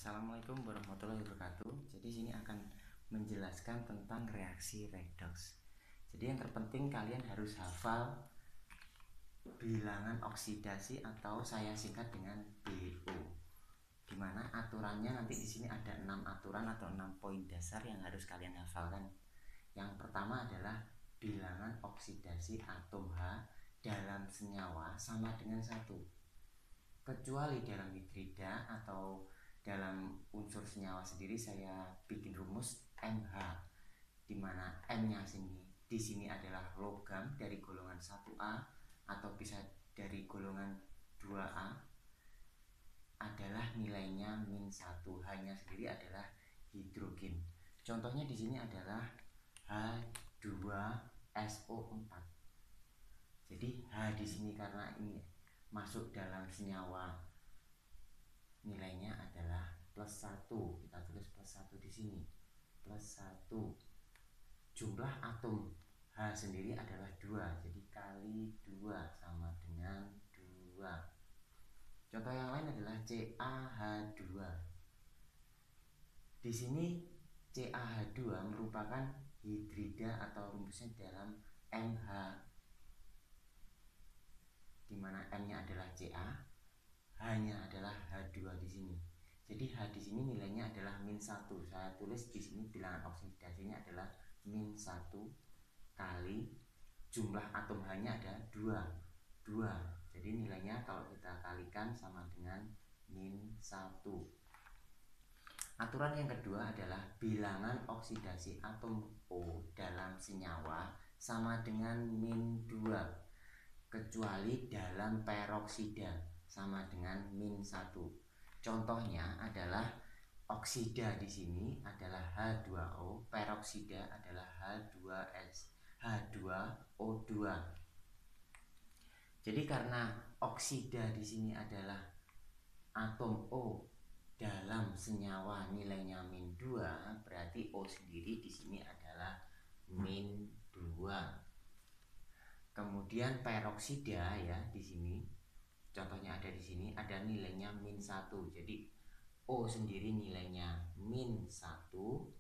Assalamualaikum warahmatullahi wabarakatuh. Jadi sini akan menjelaskan tentang reaksi redox. Jadi yang terpenting kalian harus hafal bilangan oksidasi atau saya singkat dengan BO. Dimana aturannya nanti di sini ada 6 aturan atau 6 poin dasar yang harus kalian hafalkan. Yang pertama adalah bilangan oksidasi atom H dalam senyawa sama dengan 1. Kecuali dalam hidrida atau dalam unsur senyawa sendiri saya bikin rumus MH, dimana M-nya di sini adalah logam dari golongan 1A atau bisa dari golongan 2A, adalah nilainya -1. H-nya sendiri adalah hidrogen. Contohnya di sini adalah H2SO4. Jadi H di sini karena ini masuk dalam senyawa, nilainya adalah +1. Kita tulis +1 di sini. +1. Jumlah atom H sendiri adalah 2. Jadi kali 2 sama dengan 2. Contoh yang lain adalah CaH2. Di sini CaH2 merupakan hidrida atau rumusnya dalam MH, dimana M-nya adalah Ca, H-nya adalah H2 di sini. Jadi H di sini nilainya adalah -1. Saya tulis di sini bilangan oksidasinya adalah -1 kali jumlah atom H-nya ada 2. Jadi nilainya kalau kita kalikan sama dengan -1. Aturan yang kedua adalah bilangan oksidasi atom O dalam senyawa sama dengan -2 kecuali dalam peroksida sama dengan -1. Contohnya adalah oksida di sini adalah H2O, peroksida adalah H2O2. Jadi karena oksida di sini adalah atom O dalam senyawa nilainya -2, berarti O sendiri di sini adalah -2. Kemudian peroksida ya di sini, contohnya ada di sini, ada nilainya -1. Jadi O sendiri nilainya -1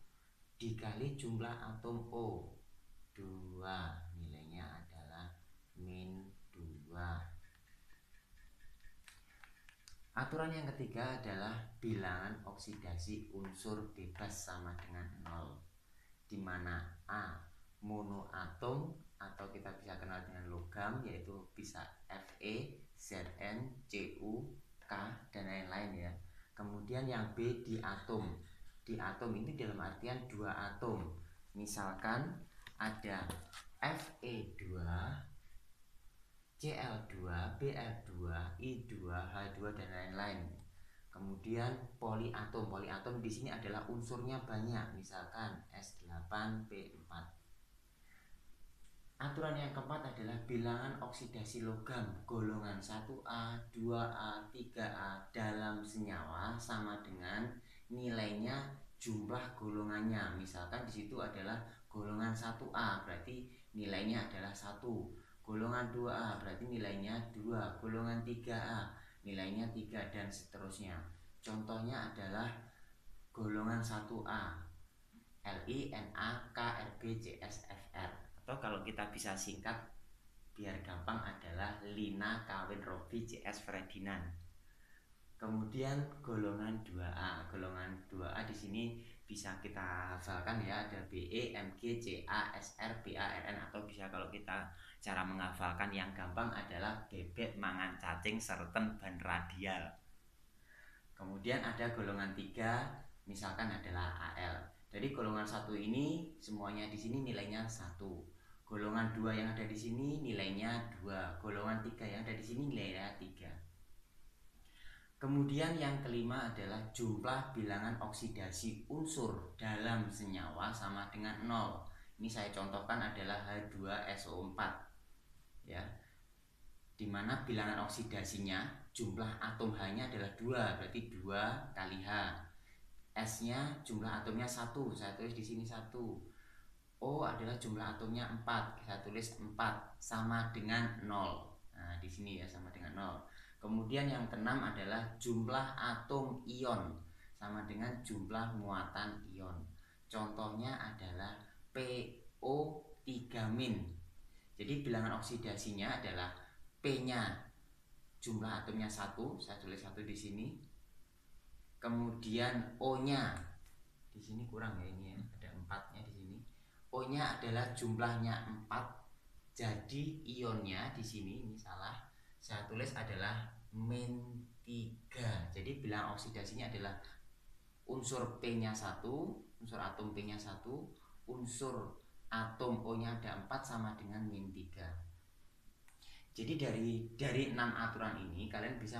dikali jumlah atom O 2, nilainya adalah -2. Aturan yang ketiga adalah bilangan oksidasi unsur bebas sama dengan 0, dimana A monoatom atau kita bisa kenal dengan logam, yaitu bisa Fe, Zn, Cu, K, dan lain-lain ya. Kemudian yang B diatom. Diatom ini dalam artian 2 atom. Misalkan ada Fe2, Cl2, Br2, I2, H2, dan lain-lain. Kemudian poliatom. Poliatom di sini adalah unsurnya banyak, misalkan S8P4. Aturan yang keempat adalah bilangan oksidasi logam golongan 1A, 2A, 3A dalam senyawa sama dengan nilainya jumlah golongannya. Misalkan di situ adalah golongan 1A, berarti nilainya adalah 1. Golongan 2A berarti nilainya 2. Golongan 3A nilainya 3, dan seterusnya. Contohnya adalah golongan 1A Li, Na, K, Rb, Cs, Fr. Atau kalau kita bisa singkat biar gampang adalah Lina kawin Robi CS Ferdinand. Kemudian golongan 2A. Golongan 2A di sini bisa kita hafalkan ya, ada Be, Mg, Ca, Sr, Ba, Rn, atau bisa kalau kita cara menghafalkan yang gampang adalah bebek mangan cacing serten ban radial. Kemudian ada golongan 3, misalkan adalah Al. Jadi golongan 1 ini semuanya di sini nilainya 1. Golongan 2 yang ada di sini nilainya 2. Golongan 3 yang ada di sini nilainya 3. Kemudian yang kelima adalah jumlah bilangan oksidasi unsur dalam senyawa sama dengan 0. Ini saya contohkan adalah H2SO4 ya. Dimana bilangan oksidasinya jumlah atom H-nya adalah 2, berarti 2 kali H. S-nya jumlah atomnya 1, saya tulis di sini 1. O adalah jumlah atomnya 4, saya tulis 4 sama dengan 0. Nah, di sini ya sama dengan 0. Kemudian yang keenam adalah jumlah atom ion sama dengan jumlah muatan ion. Contohnya adalah PO3-. Jadi bilangan oksidasinya adalah P-nya jumlah atomnya 1, saya tulis 1 di sini. Kemudian O-nya di sini kurang ya, ini ya, ada 4-nya di sini. O-nya adalah jumlahnya 4. Jadi ionnya di sini, ini salah, saya tulis adalah -3. Jadi bilangan oksidasinya adalah unsur P-nya 1, unsur atom P-nya 1, unsur atom O-nya ada 4 sama dengan -3. Jadi dari 6 aturan ini kalian bisa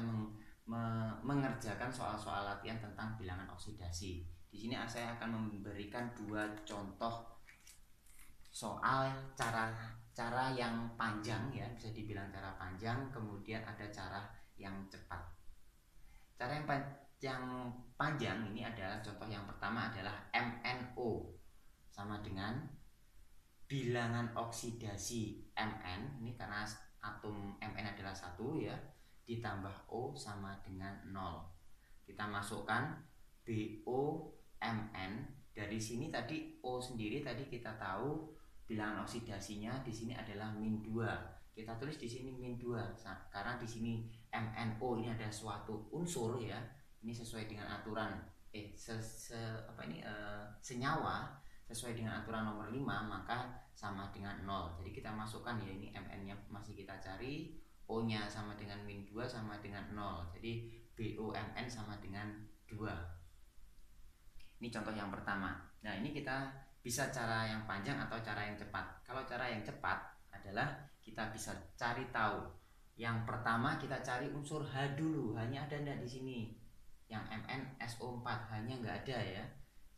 mengerjakan soal-soal latihan tentang bilangan oksidasi. Di sini saya akan memberikan 2 contoh soal cara yang panjang ya, bisa dibilang cara panjang, kemudian ada cara yang cepat. Cara yang panjang ini adalah contoh yang pertama adalah MnO sama dengan bilangan oksidasi Mn, ini karena atom Mn adalah 1 ya, ditambah O sama dengan 0. Kita masukkan BOMn. Dari sini tadi O sendiri tadi kita tahu bilangan oksidasinya di sini adalah -2. Kita tulis di sini -2 karena di sini MnO ini ada suatu unsur ya. Ini sesuai dengan aturan senyawa sesuai dengan aturan nomor 5, maka sama dengan 0. Jadi kita masukkan ya, ini Mn-nya masih kita cari, O-nya sama dengan -2 sama dengan 0. Jadi BOMn sama dengan 2. Ini contoh yang pertama. Nah, ini kita bisa cara yang panjang atau cara yang cepat. Kalau cara yang cepat adalah kita bisa cari tahu. Yang pertama kita cari unsur H dulu. Hanya ada enggak di sini? Yang MnSO4 hanya enggak ada ya.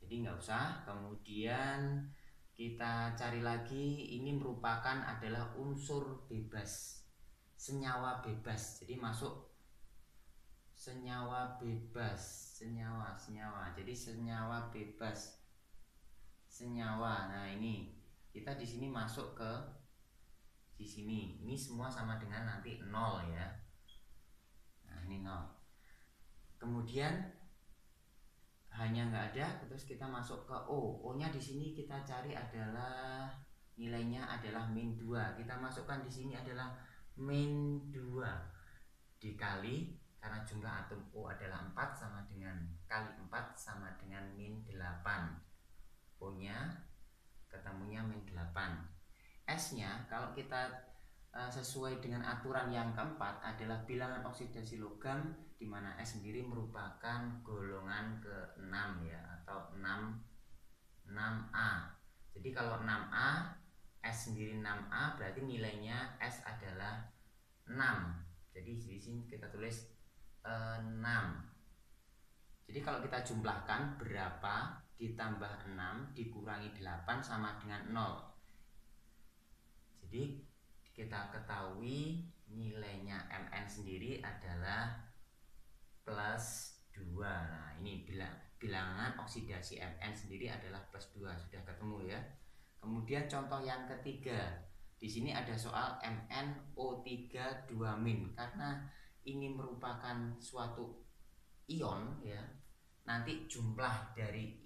Jadi enggak usah. Kemudian kita cari lagi, ini merupakan adalah unsur bebas, senyawa bebas. Jadi masuk senyawa bebas, senyawa. Jadi senyawa bebas, senyawa. Nah, ini kita di sini masuk ke di sini. Ini semua sama dengan nanti 0 ya. Nah, ini 0. Kemudian hanya nggak ada, terus kita masuk ke O. O-nya di sini kita cari adalah nilainya adalah -2. Kita masukkan di sini adalah -2 dikali, karena jumlah atom O adalah 4 sama dengan kali 4 sama dengan -8. O-nya ketemunya -8. S-nya kalau kita sesuai dengan aturan yang keempat adalah bilangan oksidasi logam, di mana S sendiri merupakan golongan ke-6 ya, atau 6A. Jadi kalau 6A, S sendiri 6A, berarti nilainya S adalah 6. Jadi di sini kita tulis 6. Jadi kalau kita jumlahkan berapa ditambah 6 dikurangi 8 sama dengan 0. Jadi kita ketahui nilainya Mn sendiri adalah +2. Nah, ini bilangan oksidasi Mn sendiri adalah +2. Sudah ketemu ya. Kemudian contoh yang ketiga. Di sini ada soal MnO3 2- karena ini merupakan suatu ion ya. Nanti jumlah dari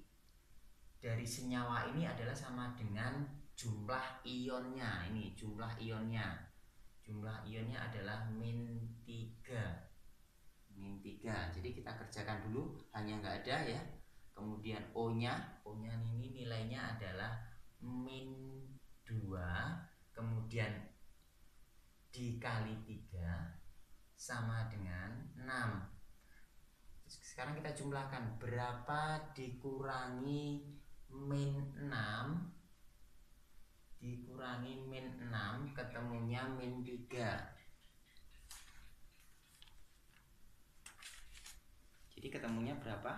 senyawa ini adalah sama dengan jumlah ionnya. Ini jumlah ionnya. Jumlah ionnya adalah -3. Jadi kita kerjakan dulu, hanya nggak ada ya. Kemudian O-nya ini nilainya adalah -2. Kemudian dikali 3 sama dengan 6. Sekarang kita jumlahkan, berapa dikurangi -6 dikurangi -6 ketemunya -3. Jadi ketemunya berapa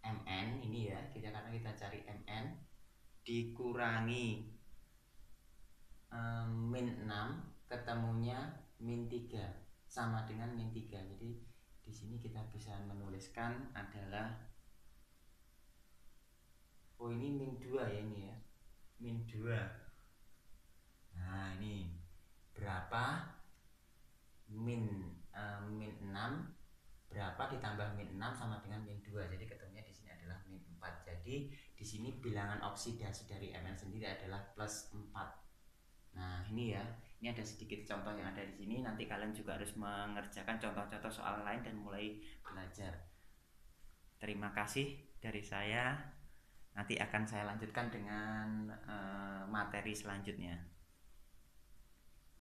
Mn ini ya, karena kita cari Mn dikurangi -6 ketemunya -3 sama dengan -3. Jadi di sini kita bisa menuliskan adalah, oh ini -2 ya, ini ya, -2. Nah, ini berapa -6 berapa ditambah min 6 sama dengan min 2. Jadi ketemunya di sini adalah min 4. Jadi di sini bilangan oksidasi dari Mn sendiri adalah plus 4. Nah, ini ya. Ini ada sedikit contoh yang ada di sini. Nanti kalian juga harus mengerjakan contoh-contoh soal lain dan mulai belajar. Terima kasih dari saya. Nanti akan saya lanjutkan dengan materi selanjutnya.